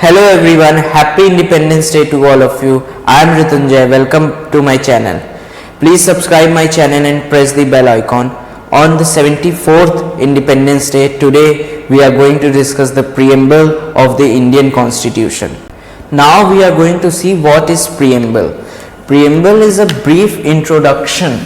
Hello everyone, happy Independence Day to all of you. I am Ritunjay. Welcome to my channel. Please subscribe my channel and press the bell icon. On the 74th Independence Day, today we are going to discuss the preamble of the Indian Constitution. Now we are going to see what is preamble. Preamble is a brief introduction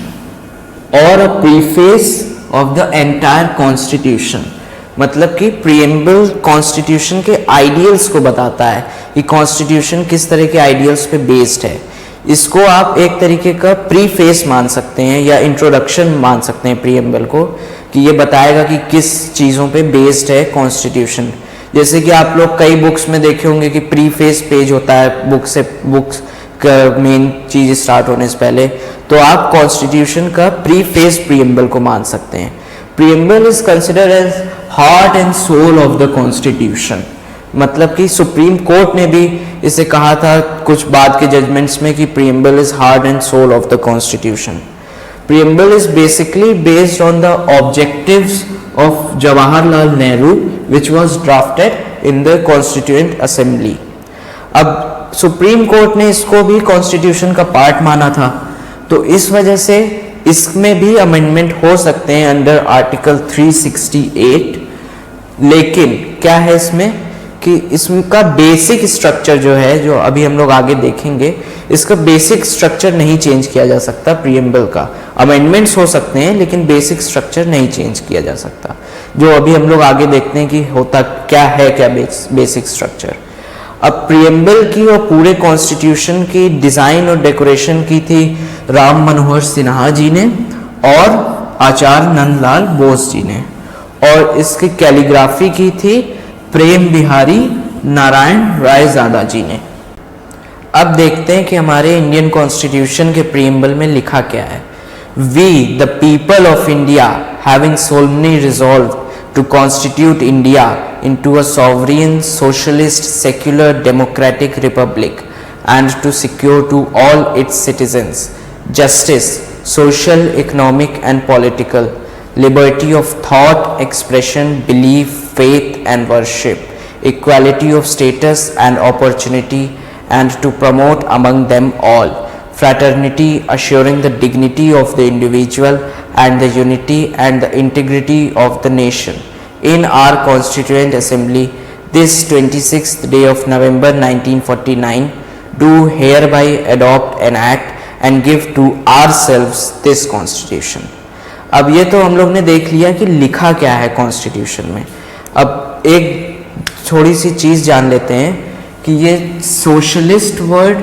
or a preface of the entire Constitution. मतलब कि preamble constitution के ideals को बताता है कि constitution किस तरह के आइडियल्स पे बेस्ड है. इसको आप एक तरीके का प्रीफेस मान सकते हैं या इंट्रोडक्शन मान सकते हैं प्रीएम्बल को, कि ये बताएगा कि किस चीज़ों पे बेस्ड है कॉन्स्टिट्यूशन. जैसे कि आप लोग कई बुक्स में देखे होंगे कि प्रीफेस पेज होता है बुक्स का मेन चीज़ स्टार्ट होने से पहले, तो आप कॉन्स्टिट्यूशन का प्रीफेस प्रीएम्बल को मान सकते हैं. Preamble is considered as heart and soul of the constitution. मतलब कि सुप्रीम कोर्ट ने भी इसे कहा था कुछ बाद के जजमेंट्स में कि preamble is heart and soul of the constitution. Preamble is basically based on the objectives of Jawaharlal Nehru which was drafted in the constituent assembly. अब सुप्रीम कोर्ट ने इसको भी कॉन्स्टिट्यूशन का पार्ट माना था, तो इस वजह से इसमें भी अमेंडमेंट हो सकते हैं अंडर आर्टिकल 368. लेकिन क्या है इसमें कि इसका बेसिक स्ट्रक्चर जो है, जो अभी हम लोग आगे देखेंगे, इसका बेसिक स्ट्रक्चर नहीं चेंज किया जा सकता. प्रीएम्बल का अमेंडमेंट्स हो सकते हैं लेकिन बेसिक स्ट्रक्चर नहीं चेंज किया जा सकता, जो अभी हम लोग आगे देखते हैं कि होता क्या है, क्या बेसिक स्ट्रक्चर. अब प्रीएम्बल की और पूरे कॉन्स्टिट्यूशन की डिज़ाइन और डेकोरेशन की थी राम मनोहर सिन्हा जी ने और आचार्य नंदलाल बोस जी ने, और इसकी कैलीग्राफी की थी प्रेम बिहारी नारायण रायजादा जी ने. अब देखते हैं कि हमारे इंडियन कॉन्स्टिट्यूशन के प्रीएम्बल में लिखा क्या है. We the people of India having solemnly resolved to constitute India into a sovereign, socialist, secular, democratic republic and to secure to all its citizens justice, social, economic and political, liberty of thought, expression, belief, faith and worship, equality of status and opportunity and to promote among them all fraternity, assuring the dignity of the individual and the unity and the integrity of the nation. In our Constituent Assembly, this 26th day of November 1949, do hereby adopt an act and give to ourselves this Constitution. अब ये तो हम लोग ने देख लिया कि लिखा क्या है कॉन्स्टिट्यूशन में. अब एक थोड़ी सी चीज़ जान लेते हैं कि ये सोशलिस्ट वर्ड,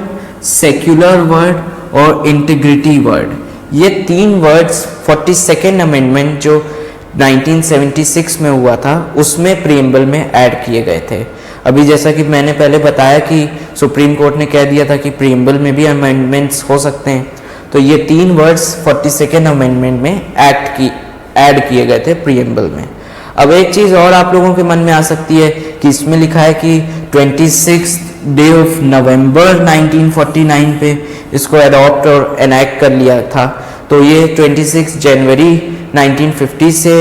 सेक्युलर वर्ड और इंटीग्रिटी वर्ड, ये तीन वर्ड्स 42nd अमेंडमेंट जो 1976 में हुआ था उसमें प्रीएम्बल में ऐड किए गए थे. अभी जैसा कि मैंने पहले बताया कि सुप्रीम कोर्ट ने कह दिया था कि प्रीएम्बल में भी अमेंडमेंट्स हो सकते हैं, तो ये तीन वर्ड्स 42nd अमेंडमेंट में ऐड किए गए थे प्रीएम्बल में. अब एक चीज़ और आप लोगों के मन में आ सकती है कि इसमें लिखा है कि 26 डे ऑफ नवंबर 1949 पे इसको अडॉप्ट और एनैक्ट कर लिया था, तो ये 26 जनवरी 1950 से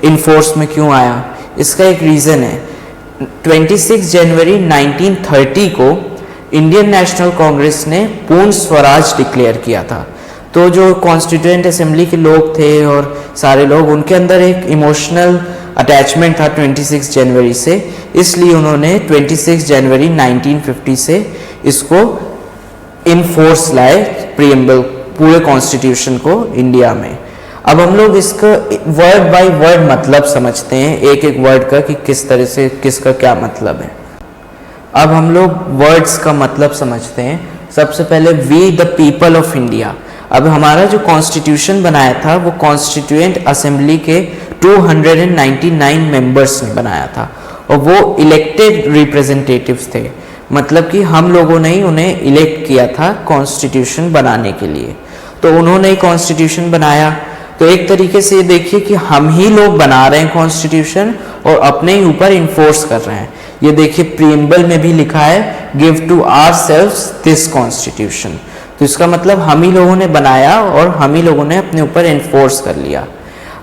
इनफोर्स में क्यों आया? इसका एक रीज़न है. 26 जनवरी 1930 को इंडियन नेशनल कांग्रेस ने पूर्ण स्वराज डिक्लेयर किया था, तो जो कॉन्स्टिट्यूएंट असेंबली के लोग थे और सारे लोग, उनके अंदर एक इमोशनल अटैचमेंट था 26 जनवरी से, इसलिए उन्होंने 26 जनवरी 1950 से इसको इनफोर्स लाए प्रीएम्बल पूरे कॉन्स्टिट्यूशन को इंडिया में. अब हम लोग इसका वर्ड बाय वर्ड मतलब समझते हैं, एक एक वर्ड का कि किस तरह से किसका क्या मतलब है. अब हम लोग वर्ड्स का मतलब समझते हैं. सबसे पहले we the people of India. अब हमारा जो कॉन्स्टिट्यूशन बनाया था वो कॉन्स्टिट्यूएंट असेंबली के 299 मेंबर्स ने बनाया था और वो इलेक्टेड रिप्रेजेंटेटिव्स थे. मतलब कि हम लोगों ने ही उन्हें इलेक्ट किया था कॉन्स्टिट्यूशन बनाने के लिए, तो उन्होंने ही कॉन्स्टिट्यूशन बनाया. तो एक तरीके से देखिए कि हम ही लोग बना रहे हैं कॉन्स्टिट्यूशन और अपने ही ऊपर इन्फोर्स कर रहे हैं. ये देखिए प्रीएम्बल में भी लिखा है give to ourselves this constitution, तो इसका मतलब हम ही लोगों ने बनाया और हम ही लोगों ने अपने ऊपर इन्फोर्स कर लिया.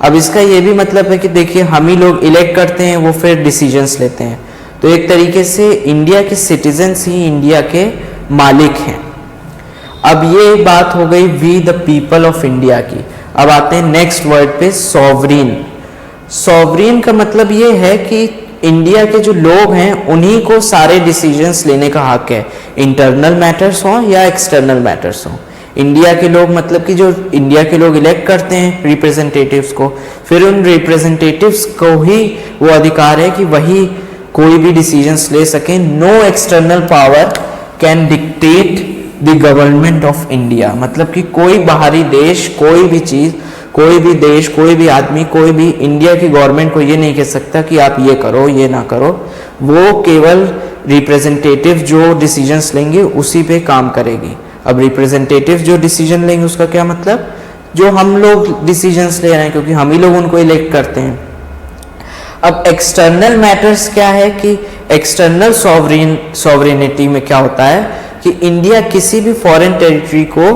अब इसका ये भी मतलब है कि देखिए हम ही लोग इलेक्ट करते हैं, वो फिर डिसीजंस लेते हैं, तो एक तरीके से इंडिया के सिटीजन्स ही इंडिया के मालिक हैं। अब ये बात हो गई we the people of India की। अब आते हैं नेक्स्ट वर्ड पे, सॉवरीन। सॉवरीन का मतलब ये है कि इंडिया के जो लोग हैं उन्हीं को सारे डिसीजंस लेने का हक है, इंटरनल मैटर्स हो या एक्सटर्नल मैटर्स हो। इंडिया के लोग मतलब कि जो इंडिया के लोग इलेक्ट करते हैं रिप्रेजेंटेटिव्स को, फिर उन रिप्रेजेंटेटिव्स को ही वो अधिकार है कि वही कोई भी डिसीजंस ले सकें। No external power can dictate the government of India, मतलब कि कोई बाहरी देश, कोई भी चीज, कोई भी देश, कोई भी आदमी, कोई भी इंडिया की गवर्नमेंट को ये नहीं कह सकता कि आप ये करो, ये ना करो। वो केवल रिप्रेजेंटेटिव जो डिसीजंस लेंगे उसी पे काम करेगी। अब रिप्रेजेंटेटिव जो डिसीजन लेंगे उसका क्या मतलब, जो हम लोग डिसीजंस ले रहे हैं, क्योंकि हम ही लोग उनको इलेक्ट करते हैं। अब एक्सटर्नल मैटर्स क्या है कि एक्सटर्नल सॉवरेनिटी में क्या होता है कि इंडिया किसी भी फॉरेन टेरिटरी को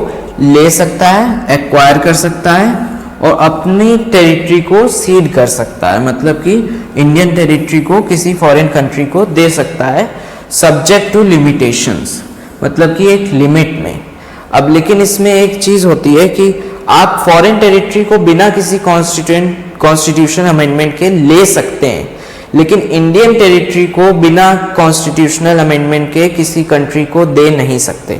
ले सकता है, एक्वायर कर सकता है और अपनी टेरिटरी को सीड कर सकता है, मतलब कि इंडियन टेरिटरी को किसी फॉरेन कंट्री को दे सकता है सब्जेक्ट टू लिमिटेशंस, मतलब कि एक लिमिट में। अब लेकिन इसमें एक चीज होती है कि आप फॉरेन टेरिटरी को बिना किसी कॉन्स्टिट्यूशन अमेंडमेंट के ले सकते हैं, लेकिन इंडियन टेरिटरी को बिना कॉन्स्टिट्यूशनल अमेंडमेंट के किसी कंट्री को दे नहीं सकते।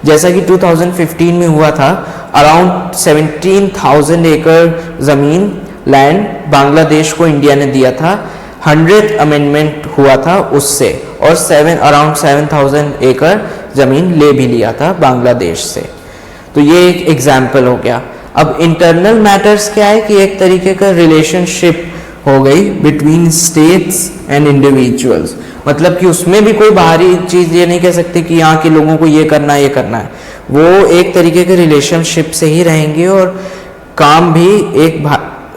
जैसा कि 2015 में हुआ था, अराउंड 17,000 एकड़ जमीन लैंड बांग्लादेश को इंडिया ने दिया था, 100th अमेंडमेंट हुआ था उससे, और अराउंड 7,000 एकड़ जमीन ले भी लिया था बांग्लादेश से। तो ये एक एग्जाम्पल हो गया। अब इंटरनल मैटर्स क्या है कि एक तरीके का रिलेशनशिप हो गई बिटवीन स्टेट्स एंड इंडिविजुअल्स, मतलब कि उसमें भी कोई बाहरी चीज ये नहीं कह सकते कि यहाँ के लोगों को ये करना है, ये करना है। वो एक तरीके के रिलेशनशिप से ही रहेंगे और काम भी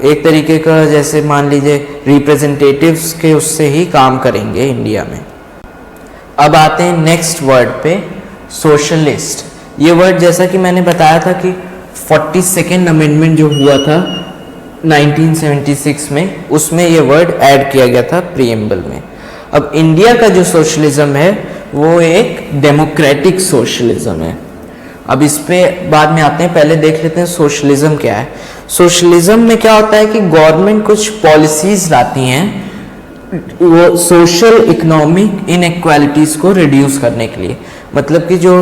एक तरीके का, जैसे मान लीजिए रिप्रेजेंटेटिव्स के उससे ही काम करेंगे इंडिया में। अब आते हैं नेक्स्ट वर्ड पे, सोशलिस्ट। ये वर्ड जैसा कि मैंने बताया था कि 42nd अमेंडमेंट जो हुआ था 1976 में, उसमें ये वर्ड ऐड किया गया था प्रीएम्बल में। अब इंडिया का जो सोशलिज्म है वो एक डेमोक्रेटिक सोशलिज्म है। अब इस पे बाद में आते हैं, पहले देख लेते हैं सोशलिज्म क्या है। सोशलिज्म में क्या होता है कि गवर्नमेंट कुछ पॉलिसीज लाती हैं वो सोशल इकोनॉमिक इनइक्वालिटीज को रिड्यूस करने के लिए, मतलब कि जो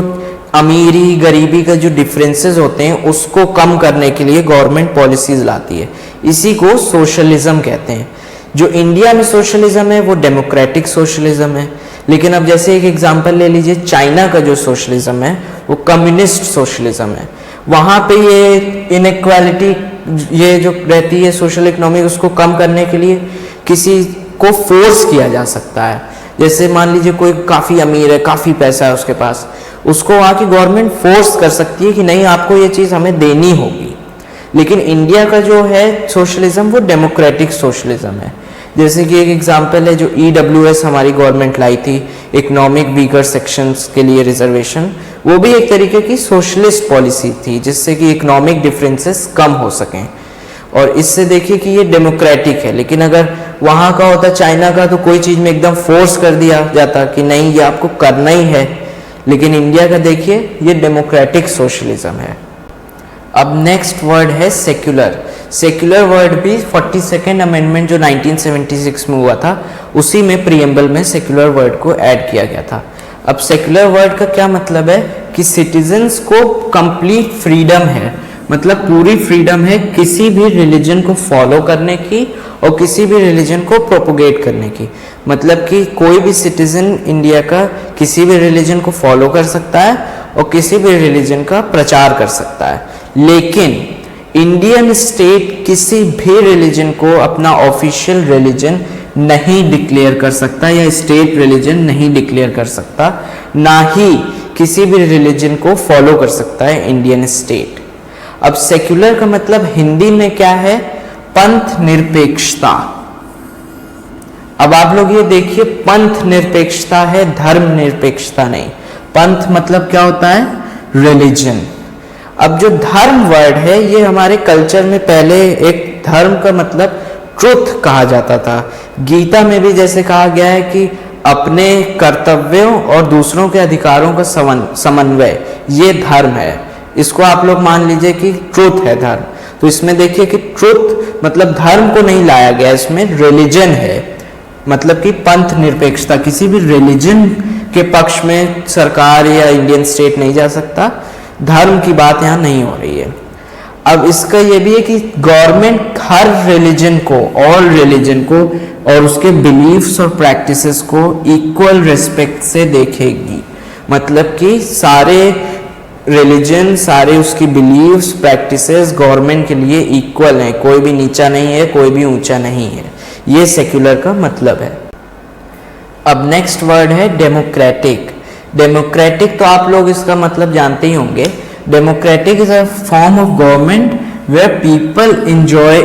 अमीरी गरीबी का जो डिफरेंसेस होते हैं उसको कम करने के लिए गवर्नमेंट पॉलिसीज लाती है, इसी को सोशलिज्म कहते हैं। जो इंडिया में सोशलिज्म है वो डेमोक्रेटिक सोशलिज्म है। लेकिन अब जैसे एक एग्जांपल ले लीजिए, चाइना का जो सोशलिज्म है वो कम्युनिस्ट सोशलिज्म है। वहाँ पे ये इनइक्वालिटी ये जो रहती है सोशल इकोनॉमिक, उसको कम करने के लिए किसी को फोर्स किया जा सकता है। जैसे मान लीजिए कोई काफ़ी अमीर है, काफ़ी पैसा है उसके पास, उसको वहाँ की गवर्नमेंट फोर्स कर सकती है कि नहीं आपको ये चीज़ हमें देनी होगी। लेकिन इंडिया का जो है सोशलिज्म वो डेमोक्रेटिक सोशलिज्म है। जैसे कि एक एग्जांपल है जो EWS हमारी गवर्नमेंट लाई थी, इकोनॉमिक वीकर सेक्शंस के लिए रिजर्वेशन, वो भी एक तरीके की सोशलिस्ट पॉलिसी थी जिससे कि इकोनॉमिक डिफरेंसेस कम हो सकें। और इससे देखिए कि ये डेमोक्रेटिक है। लेकिन अगर वहाँ का होता चाइना का, तो कोई चीज़ में एकदम फोर्स कर दिया जाता कि नहीं ये आपको करना ही है। लेकिन इंडिया का देखिए ये डेमोक्रेटिक सोशलिज्म है। अब नेक्स्ट वर्ड है सेक्युलर। सेक्युलर वर्ड भी 42nd अमेंडमेंट जो 1976 में हुआ था उसी में प्रीएम्बल में सेक्युलर वर्ड को ऐड किया गया था। अब सेक्युलर वर्ड का क्या मतलब है कि सिटीजन्स को कंप्लीट फ्रीडम है, मतलब पूरी फ्रीडम है किसी भी रिलीजन को फॉलो करने की और किसी भी रिलीजन को प्रोपोगेट करने की। मतलब कि कोई भी सिटीजन इंडिया का किसी भी रिलीजन को फॉलो कर सकता है और किसी भी रिलीजन का प्रचार कर सकता है। लेकिन इंडियन स्टेट किसी भी रिलीजन को अपना ऑफिशियल रिलीजन नहीं डिक्लेयर कर सकता या स्टेट रिलीजन नहीं डिक्लेयर कर सकता, ना ही किसी भी रिलीजन को फॉलो कर सकता है इंडियन स्टेट। अब सेक्युलर का मतलब हिंदी में क्या है, पंथ निरपेक्षता। अब आप लोग ये देखिए, पंथ निरपेक्षता है, धर्म निरपेक्षता नहीं। पंथ मतलब क्या होता है, रिलीजन। अब जो धर्म वर्ड है ये हमारे कल्चर में पहले एक धर्म का मतलब ट्रुथ कहा जाता था। गीता में भी जैसे कहा गया है कि अपने कर्तव्यों और दूसरों के अधिकारों का समन्वय, ये धर्म है। इसको आप लोग मान लीजिए कि ट्रुथ है धर्म। तो इसमें देखिए कि ट्रुथ मतलब धर्म को नहीं लाया गया, इसमें रिलीजन है, मतलब कि पंथ निरपेक्षता। किसी भी रिलीजन के पक्ष में सरकार या इंडियन स्टेट नहीं जा सकता, धर्म की बात यहाँ नहीं हो रही है। अब इसका ये भी है कि गवर्नमेंट हर रिलीजन को, ऑल रिलीजन को और उसके बिलीफ्स और प्रैक्टिसेस को इक्वल रिस्पेक्ट से देखेगी। मतलब कि सारे रिलीजन, सारे उसकी बिलीव्स प्रैक्टिसेस गवर्नमेंट के लिए इक्वल हैं, कोई भी नीचा नहीं है, कोई भी ऊंचा नहीं है। ये सेक्युलर का मतलब है। अब नेक्स्ट वर्ड है डेमोक्रेटिक। डेमोक्रेटिक तो आप लोग इसका मतलब जानते ही होंगे। Democratic is a form of government where people enjoy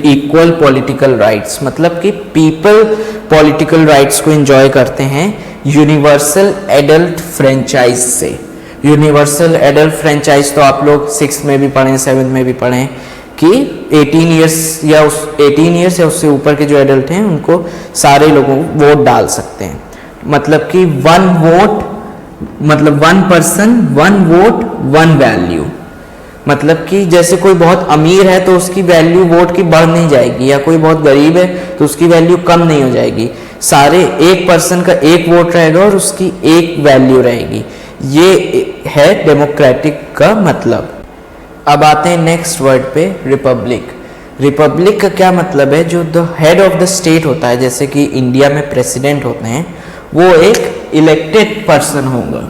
equal political rights. मतलब कि पीपल पॉलिटिकल राइट्स को एंजॉय करते हैं यूनिवर्सल एडल्ट फ्रेंचाइज से। यूनिवर्सल एडल्ट फ्रेंचाइज तो आप लोग 6th में भी पढ़े, 7th में भी पढ़े कि 18 ईयर्स या उससे ऊपर के जो एडल्ट हैं उनको सारे लोगों वोट डाल सकते हैं। मतलब कि 1 वोट मतलब 1 पर्सन 1 वोट 1 वैल्यू। मतलब कि जैसे कोई बहुत अमीर है तो उसकी वैल्यू वोट की बढ़ नहीं जाएगी, या कोई बहुत गरीब है तो उसकी वैल्यू कम नहीं हो जाएगी। सारे एक पर्सन का 1 वोट रहेगा और उसकी 1 वैल्यू रहेगी। ये है डेमोक्रेटिक का मतलब। अब आते हैं नेक्स्ट वर्ड पे, रिपब्लिक। रिपब्लिक का क्या मतलब है? जो the head of the state होता है, जैसे कि इंडिया में प्रेसिडेंट होते हैं, वो एक इलेक्टेड पर्सन होगा।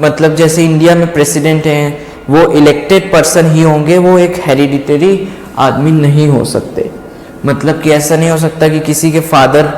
मतलब जैसे इंडिया में प्रेसिडेंट हैं वो इलेक्टेड पर्सन ही होंगे, वो एक हेरिडिटरी आदमी नहीं हो सकते। मतलब कि ऐसा नहीं हो सकता कि किसी के father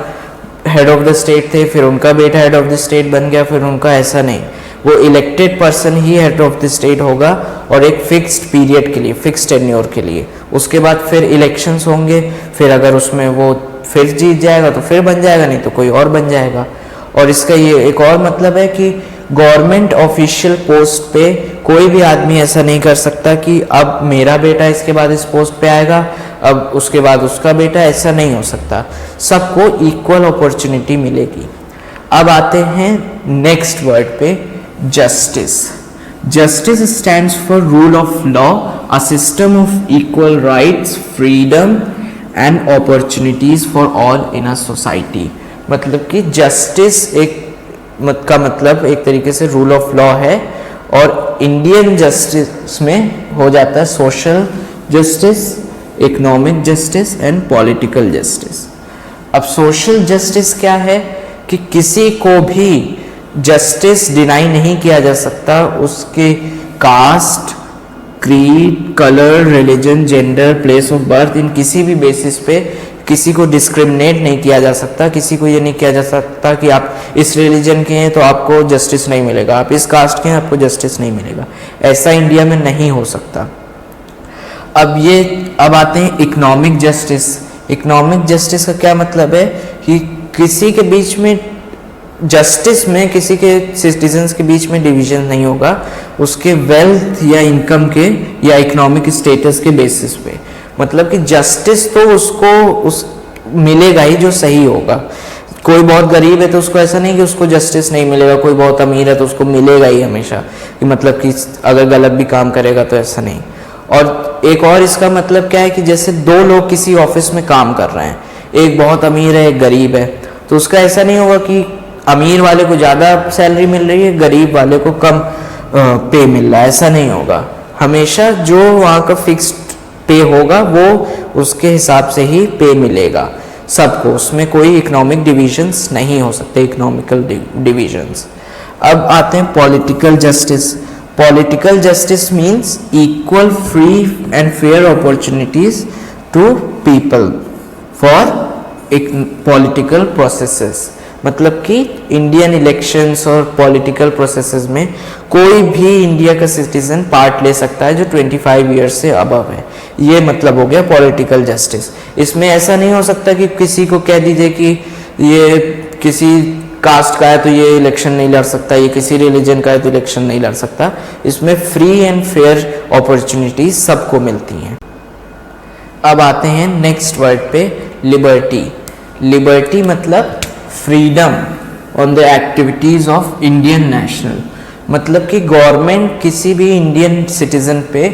head of the state थे, फिर उनका बेटा हेड ऑफ द स्टेट बन गया, फिर उनका, ऐसा नहीं। वो elected person he head of the state होगा और एक फिक्स्ड पीरियड के लिए, फिक्स्ड टेन्योर के लिए। उसके बाद फिर इलेक्शंस होंगे, फिर अगर उसमें वो फिर जीत जाएगा तो फिर बन जाएगा, नहीं तो कोई और बन जाएगा। और इसका ये एक और मतलब है कि गवर्नमेंट ऑफिशियल पोस्ट पे कोई भी आदमी ऐसा नहीं कर सकता कि अब मेरा बेटा इसके बाद इस पोस्ट पे आएगा, अब उसके बाद उसका बेटा, ऐसा नहीं हो सकता। सबको इक्वल अपॉर्चुनिटी मिलेगी। अब आते हैं नेक्स्ट वर्ड पे, justice. Justice stands for rule of law, a system of equal rights, freedom and opportunities for all in a society. मतलब कि जस्टिस का मतलब एक तरीके से रूल ऑफ लॉ है, और इंडियन जस्टिस में हो जाता है social justice, economic justice and political justice. अब सोशल जस्टिस क्या है कि किसी को भी जस्टिस डिनाई नहीं किया जा सकता, उसके caste, creed, colour, religion, gender, place of birth, इन किसी भी बेसिस पे किसी को डिस्क्रिमिनेट नहीं किया जा सकता। किसी को ये नहीं किया जा सकता कि आप इस रिलीजन के हैं तो आपको जस्टिस नहीं मिलेगा, आप इस कास्ट के हैं आपको जस्टिस नहीं मिलेगा। ऐसा इंडिया में नहीं हो सकता। अब आते हैं इकोनॉमिक जस्टिस। इकोनॉमिक जस्टिस का क्या मतलब है कि किसी के बीच में जस्टिस में किसी के सिटीजन्स के बीच में डिवीजन नहीं होगा, उसके वेल्थ या इनकम के या इकोनॉमिक स्टेटस के बेसिस पे। मतलब कि जस्टिस तो उस मिलेगा ही जो सही होगा। कोई बहुत गरीब है तो उसको ऐसा नहीं कि उसको जस्टिस नहीं मिलेगा, कोई बहुत अमीर है तो उसको मिलेगा ही हमेशा, कि मतलब कि अगर गलत भी काम करेगा तो ऐसा नहीं। और एक और इसका मतलब क्या है कि जैसे 2 लोग किसी ऑफिस में काम कर रहे हैं, एक बहुत अमीर है एक गरीब है, तो उसका ऐसा नहीं होगा कि अमीर वाले को ज़्यादा सैलरी मिल रही है, गरीब वाले को कम पे मिल रहा है, ऐसा नहीं होगा। हमेशा जो वहाँ का फिक्स्ड पे होगा वो उसके हिसाब से ही पे मिलेगा सबको, उसमें कोई इकोनॉमिक डिविजन्स नहीं हो सकते, इकोनॉमिकल डिविजन्स। अब आते हैं political justice. Political justice means equal, free and fair opportunities to people for political processes. मतलब कि इंडियन इलेक्शंस और पॉलिटिकल प्रोसेसेस में कोई भी इंडिया का सिटीजन पार्ट ले सकता है जो 25 ईयर्स से अबव है। ये मतलब हो गया पॉलिटिकल जस्टिस। इसमें ऐसा नहीं हो सकता कि किसी को कह दीजिए कि ये किसी कास्ट का है तो ये इलेक्शन नहीं लड़ सकता, ये किसी रिलीजन का है तो इलेक्शन नहीं लड़ सकता। इसमें फ्री एंड फेयर अपॉर्चुनिटीज सबको मिलती हैं। अब आते हैं नेक्स्ट वर्ड पे, लिबर्टी। लिबर्टी मतलब freedom on the activities of Indian national, मतलब कि गवर्नमेंट किसी भी इंडियन सिटीजन पे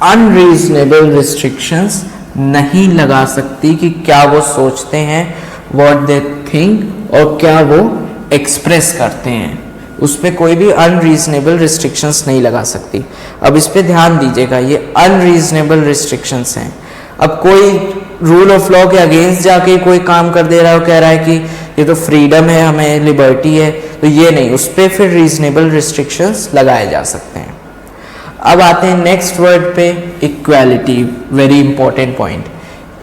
अनरीजनेबल रिस्ट्रिक्शंस नहीं लगा सकती कि क्या वो सोचते हैं, व्हाट दे थिंक, और क्या वो एक्सप्रेस करते हैं, उस पर कोई भी अनरीजनेबल रिस्ट्रिक्शंस नहीं लगा सकती। अब इस पे ध्यान दीजिएगा, ये अनरीजनेबल रिस्ट्रिक्शंस हैं। अब कोई रूल ऑफ लॉ के अगेंस्ट जाके कोई काम कर दे रहा है, वो कह रहा है कि ये तो फ्रीडम है, हमें लिबर्टी है, तो ये नहीं, उस पर फिर रीजनेबल रिस्ट्रिक्शंस लगाए जा सकते हैं। अब आते हैं नेक्स्ट वर्ड पे, equality, very important point.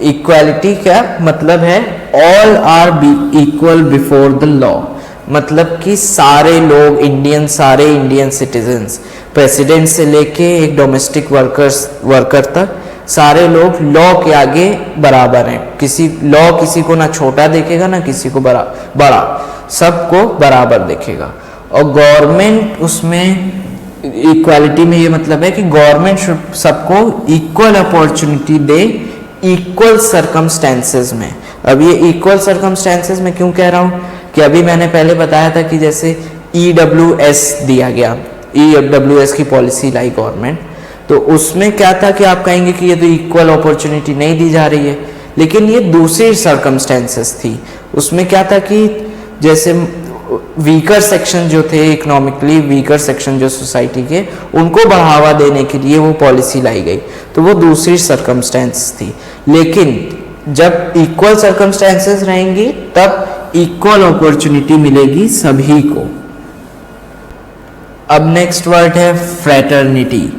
Equality क्या मतलब है? All are be equal before the law, मतलब कि सारे लोग इंडियन, सारे इंडियन सिटीजन्स, प्रेसिडेंट से लेके एक डोमेस्टिक वर्कर तक, सारे लोग लॉ के आगे बराबर हैं। लॉ किसी को ना छोटा देखेगा ना किसी को बड़ा, सबको बराबर देखेगा। और गवर्नमेंट उसमें इक्वालिटी में ये मतलब है कि गवर्नमेंट सबको इक्वल अपॉर्चुनिटी दे इक्वल सर्कमस्टेंसेस में। अब ये इक्वल सर्कमस्टेंसेस में क्यों कह रहा हूँ कि अभी मैंने पहले बताया था कि जैसे EWS दिया गया, EWS की पॉलिसी लाई गवर्नमेंट, तो उसमें क्या था कि आप कहेंगे कि ये तो इक्वल अपॉर्चुनिटी नहीं दी जा रही है, लेकिन ये दूसरी सर्कमस्टेंसेस थी। उसमें क्या था कि जैसे वीकर सेक्शन जो थे, इकोनॉमिकली वीकर सेक्शन जो सोसाइटी के, उनको बढ़ावा देने के लिए वो पॉलिसी लाई गई, तो वो दूसरी सर्कमस्टेंस थी। लेकिन जब इक्वल सर्कमस्टेंसेस रहेंगी तब इक्वल अपॉर्चुनिटी मिलेगी सभी को। अब नेक्स्ट वर्ड है फ्रेटर्निटी।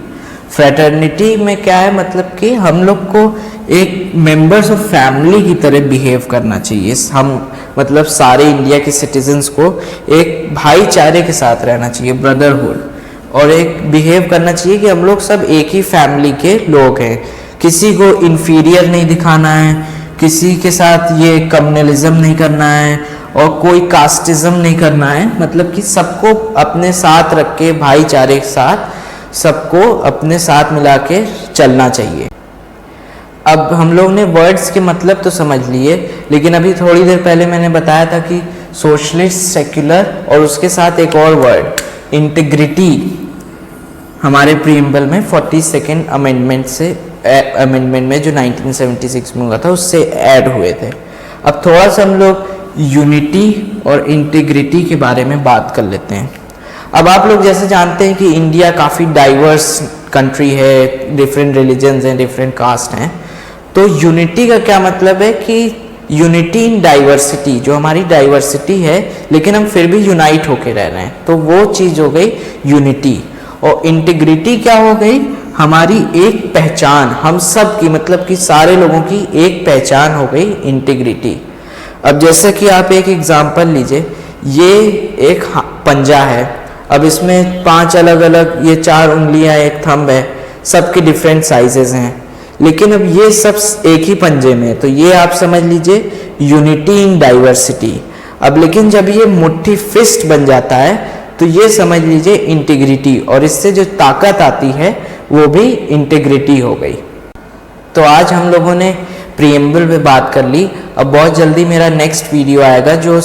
फ्रेटर्निटी में क्या है, मतलब कि हम लोग को एक मेंबर्स ऑफ फैमिली की तरह बिहेव करना चाहिए। हम मतलब सारे इंडिया के सिटीजन्स को एक भाईचारे के साथ रहना चाहिए, ब्रदरहुड, और एक बिहेव करना चाहिए कि हम लोग सब एक ही फैमिली के लोग हैं। किसी को इन्फीरियर नहीं दिखाना है, किसी के साथ ये कम्युनलिज्म नहीं करना है, और कोई कास्टिज्म नहीं करना है। मतलब कि सबको अपने साथ रख के भाईचारे के साथ सबको अपने साथ मिला के चलना चाहिए। अब हम लोग ने वर्ड्स के मतलब तो समझ लिए, लेकिन अभी थोड़ी देर पहले मैंने बताया था कि सोशलिस्ट, सेक्युलर, और उसके साथ एक और वर्ड इंटीग्रिटी हमारे प्रीएम्बल में 42nd अमेंडमेंट में जो 1976 में हुआ था उससे ऐड हुए थे। अब थोड़ा सा हम लोग यूनिटी और इंटीग्रिटी के बारे में बात कर लेते हैं। अब आप लोग जैसे जानते हैं कि इंडिया काफ़ी डाइवर्स कंट्री है, डिफरेंट रिलीजन्स हैं, डिफरेंट कास्ट हैं। तो यूनिटी का क्या मतलब है कि यूनिटी इन डाइवर्सिटी, जो हमारी डाइवर्सिटी है लेकिन हम फिर भी यूनाइट होके रह रहे हैं, तो वो चीज़ हो गई यूनिटी। और इंटीग्रिटी क्या हो गई? हमारी एक पहचान, हम सब की, मतलब कि सारे लोगों की एक पहचान हो गई इंटीग्रिटी। अब जैसे कि आप एक एग्जांपल लीजिए, ये एक पंजा है। अब इसमें 5 अलग अलग, ये 4 उंगलियां, एक थंब है, सबके डिफरेंट साइजेस हैं, लेकिन अब ये सब एक ही पंजे में, तो ये आप समझ लीजिए यूनिटी इन डाइवर्सिटी। अब लेकिन जब ये मुट्ठी फिस्ट बन जाता है तो ये समझ लीजिए इंटीग्रिटी, और इससे जो ताकत आती है वो भी इंटीग्रिटी हो गई। तो आज हम लोगों ने प्रीएम्बल पे बात कर ली। अब बहुत जल्दी मेरा नेक्स्ट वीडियो आएगा जो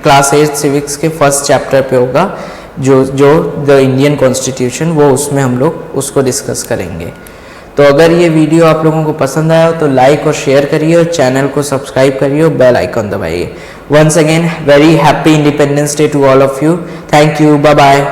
क्लास 8 सिविक्स के फर्स्ट चैप्टर पे होगा, जो द इंडियन कॉन्स्टिट्यूशन, वो उसमें हम लोग उसको डिस्कस करेंगे। तो अगर ये वीडियो आप लोगों को पसंद आया हो तो लाइक और शेयर करिए, और चैनल को सब्सक्राइब करिए और बेल आइकन दबाइए। Once again very happy Independence Day to all of you. Thank you, bye bye.